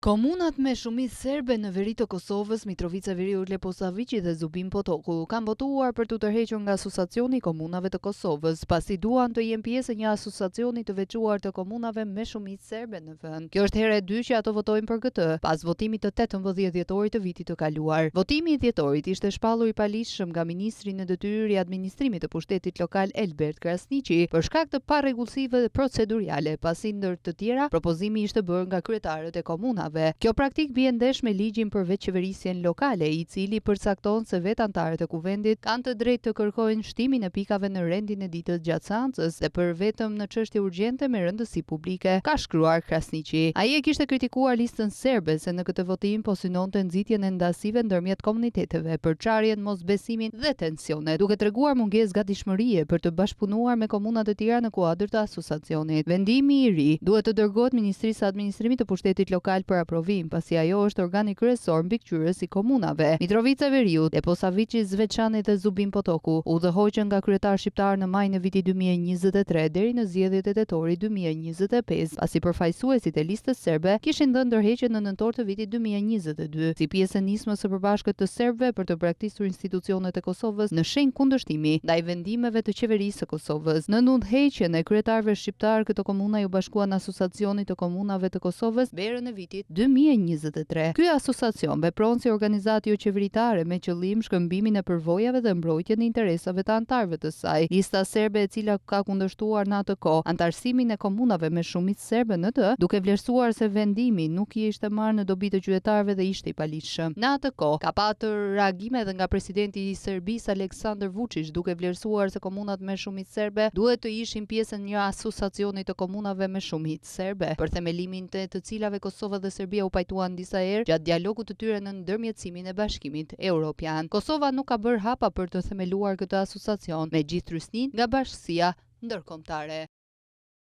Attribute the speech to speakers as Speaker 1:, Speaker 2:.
Speaker 1: Komunat me shumicë serbe në veri të Kosovës, Mitrovica Veriut, Leposaviqi dhe Zubin Potoku kanë votuar për të tërhequr nga Asociacioni i Komunave të Kosovës, pasi duan të jenë pjesë e një asociacioni të veçuar të komunave me shumicë serbe në vend. Kjo është hera e dytë që ato votojnë për këtë, pas votimit të 18 dhjetorit të vitit të kaluar. Votimi i dhjetorit ishte shpallur i paligjshëm nga ministri në detyrë i administrimit të pushtetit lokal Elbert Krasniqi për shkak të parregullsive procedurale, pasi ndër të tjera propozimi ishte bërë nga kryetarët e komunave. Kjo praktik bie ndesh me ligjin për veçqeverisjen lokale, i cili përcakton se vetë anëtarët e kuvendit kanë të drejtë të kërkojnë shtimin e pikave në rendin e ditës gjatë seancës dhe për vetëm në çështje urgjente me rëndësi publike, ka shkruar Krasniqi. Ai e kishte kritikuar listën serbe se në këtë votim po synonte nxitjen e ndasive ndërmjet komuniteteve, përçarjen, mosbesimin dhe tensionet, duke treguar mungesë gatishmërie për të bashkëpunuar me komuna të tjera në kuadër të asociacionit. Vendimi i ri duhet të dërgohet Ministrisë së Administrimit të Pushtetit Lokal për aprovim, pasi ajo është organi kryesor mbikëqyrës i komunave. Mitrovica Veriut, Leposaviqi, Zveçani dhe Zubin Potoku udhëhoqën nga kryetar shqiptar në maj në vitin 2023 deri në zgjedhjet e tetorit 2025, pasi përfaqësuesit e listës serbe kishin dhënë ndërheqje në nëntor të vitit 2022, si pjesë e nismës së përbashkët të serbëve për të braktisur institucionet e Kosovës në shenjë kundërshtimi ndaj vendimeve të qeverisë së Kosovës. Në ndërheqjen e kryetarëve shqiptar, këto komuna ju bashkuan Asociacionit të Komunave të Kosovës verën e vitit 2023. Ky asociacion vepron si organizatë jo qeveritare me qëllim shkëmbimin e përvojave dhe mbrojtjen e interesave të anëtarëve të saj. Lista serbe, e cila ka kundërshtuar në atë kohë antarësimin e komunave me shumicë serbe në të, duke vlerësuar se vendimi nuk i ishte marrë në dobi të qytetarëve dhe ishte i paligjshëm. Në atë kohë ka patur reagime edhe nga presidenti i Serbisë Aleksandar Vučić, duke vlerësuar se komunat me shumicë serbe duhet të ishin pjesë e një asociacioni të komunave me shumicë serbe, për themelimin të cilave Kosova dhe Serbia u pajtuan disa herë gjatë dialogut të tyre në ndërmjetësimin e Bashkimit Evropian. Kosova nuk ka bërë hapa për të themeluar këtë asociacion, me gjithë trysninë nga bashkësia ndërkombëtare.